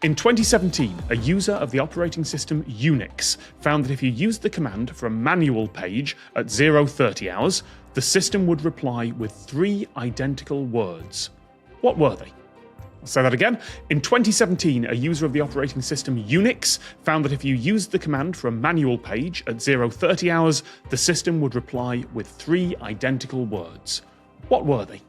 In 2017, a user of the operating system UNIX found that if you used the command for a manual page at 0:30 hours, the system would reply with 3 identical words. What were they? I'll say that again. In 2017, a user of the operating system Unix found that if you used the command for a manual page at 0:30 hours, the system would reply with 3 identical words. What were they?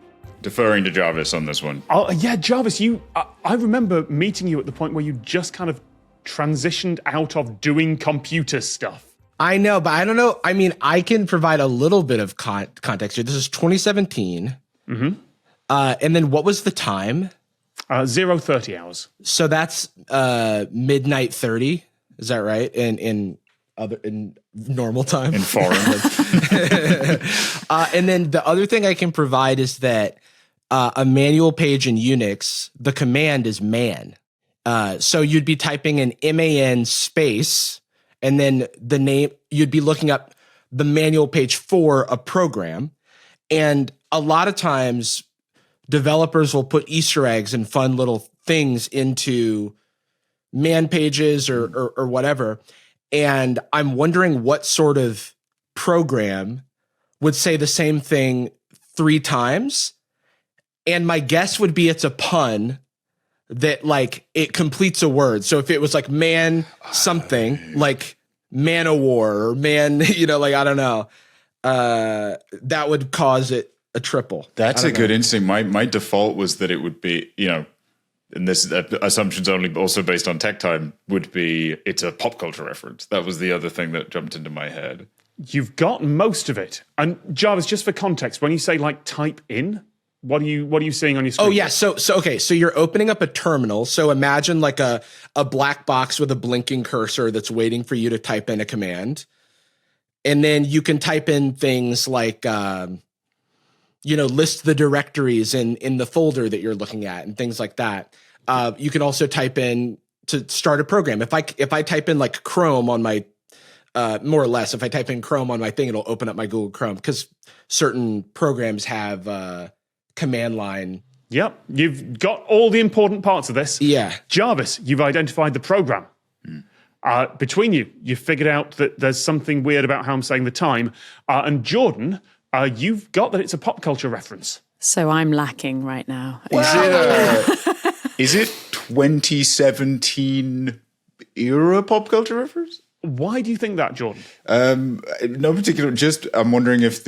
Deferring to Jarvis on this one. Oh, yeah, Jarvis, I remember meeting you at the point where you just kind of transitioned out of doing computer stuff. I know, but I don't know. I mean, I can provide a little bit of context here. This is 2017. Mm-hmm. And then what was the time? 0:30 hours. So that's midnight 30. Is that right? In normal time? In foreign. And then the other thing I can provide is that a manual page in Unix, the command is man. So you'd be typing an MAN space, and then the name, you'd be looking up the manual page for a program. And a lot of times developers will put Easter eggs and fun little things into man pages or whatever. And I'm wondering what sort of program would say the same thing 3 times. And my guess would be it's a pun that like it completes a word. So if it was like man something, like man of war or man, like, I don't know, that would cause it a triple. That's a good instinct. My default was that it would be, and this assumption's only also based on tech time, would be it's a pop culture reference. That was the other thing that jumped into my head. You've got most of it. And Jarvis, just for context, when you say like type in, what are you seeing on your screen? Oh yeah, so okay, so you're opening up a terminal. So imagine like a black box with a blinking cursor that's waiting for you to type in a command. And then you can type in things like list the directories in the folder that you're looking at and things like that. You can also type in to start a program. If I type in like Chrome on my more or less, if I type in Chrome on my thing, it'll open up my Google Chrome because certain programs have command line. Yep, you've got all the important parts of this. Yeah. Jarvis, you've identified the program. Between you figured out that there's something weird about how I'm saying the time. And Jordan, you've got that it's a pop culture reference. So I'm lacking right now. Is it 2017 era pop culture reference? Why do you think that, Jordan? No particular. Just I'm wondering if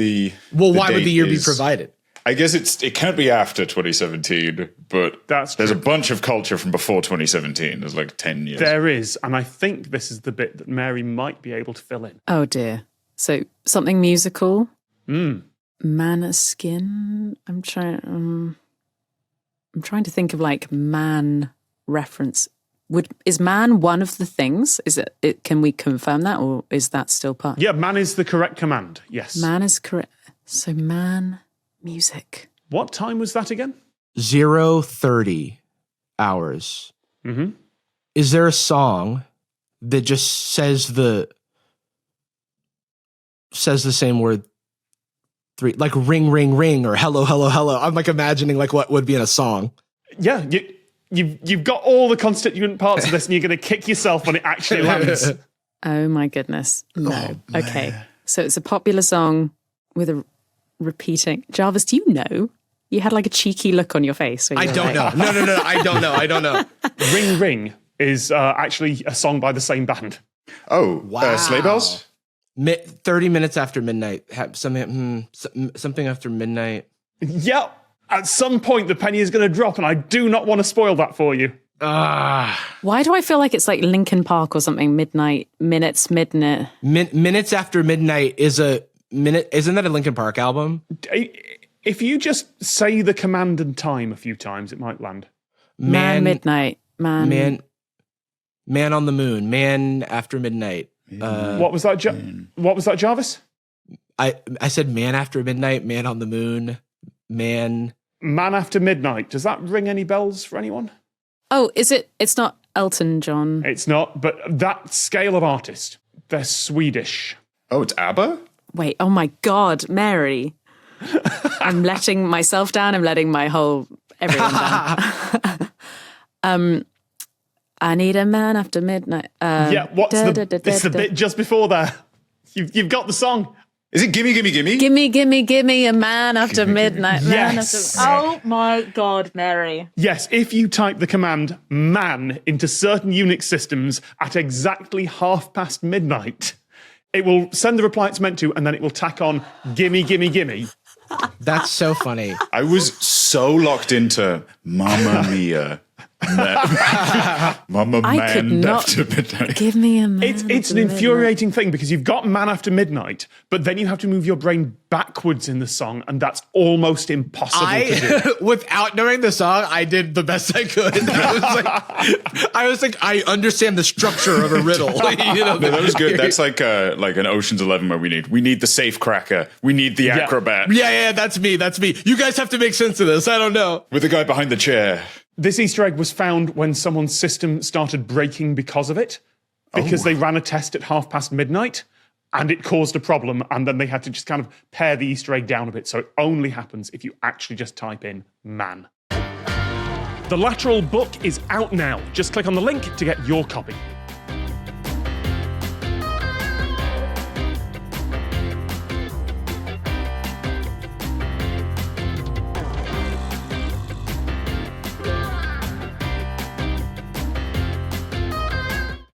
why would the year be provided? I guess it can't be after 2017, but there's a bunch of culture from before 2017. There's like 10 years. There is, and I think this is the bit that Mary might be able to fill in. Oh dear. So something musical. Maneskin. I'm trying to think of like man reference. Is man one of the things? Is it? Can we confirm that, or is that still part? Yeah, man is the correct command. Yes, man is correct. So man music. What time was that again? 0:30 hours. Mm-hmm. Is there a song that just says the same word 3, like ring, ring, ring, or hello, hello, hello? I'm like imagining like what would be in a song. Yeah, you've got all the constituent parts of this, and you're going to kick yourself when it actually lands. Oh my goodness! No. Okay, so it's a popular song with a repeating. Jarvis, do you know? You had like a cheeky look on your face. I don't know. No. I don't know. Ring Ring is actually a song by the same band. Oh, wow. Sleigh Bells? 30 minutes after midnight. Something after midnight. Yep. At some point, the penny is going to drop, and I do not want to spoil that for you. Why do I feel like it's like Linkin Park or something? Minutes After Midnight is a minute. Isn't that a Linkin Park album? If you just say the command and time a few times, it might land. Midnight. Man on the moon. Man after midnight. What was that? What was that, Jarvis? I said man after midnight. Man on the moon. Man after midnight. Does that ring any bells for anyone? Oh, is it? It's not Elton John. It's not, but that scale of artist, they're Swedish. Oh, it's ABBA? Wait, oh my God, Mary. I'm letting myself down. I'm letting everyone down. I need a man after midnight. It's the bit just before there. You've got the song. Is it gimme, gimme, gimme? Gimme, gimme, gimme a man after midnight. Man Yes. after... Oh my God, Mary. Yes, if you type the command man into certain Unix systems at exactly midnight, it will send the reply it's meant to, and then it will tack on gimme, gimme, gimme. That's so funny. I was so locked into Mamma Mia. Mama I could Man not after midnight. give me a man. It's an infuriating thing because you've got man after midnight, but then you have to move your brain backwards in the song, and that's almost impossible to do. Without knowing the song, I did the best I could. I was like, I understand the structure of a riddle. No, that was good. That's like an Ocean's 11 where we need the safe cracker, we need the acrobat. Yeah, that's me. You guys have to make sense of this. I don't know. With the guy behind the chair. This Easter egg was found when someone's system started breaking because of it, because they ran a test at midnight, and it caused a problem, and then they had to just kind of pare the Easter egg down a bit, so it only happens if you actually just type in man. The Lateral book is out now. Just click on the link to get your copy.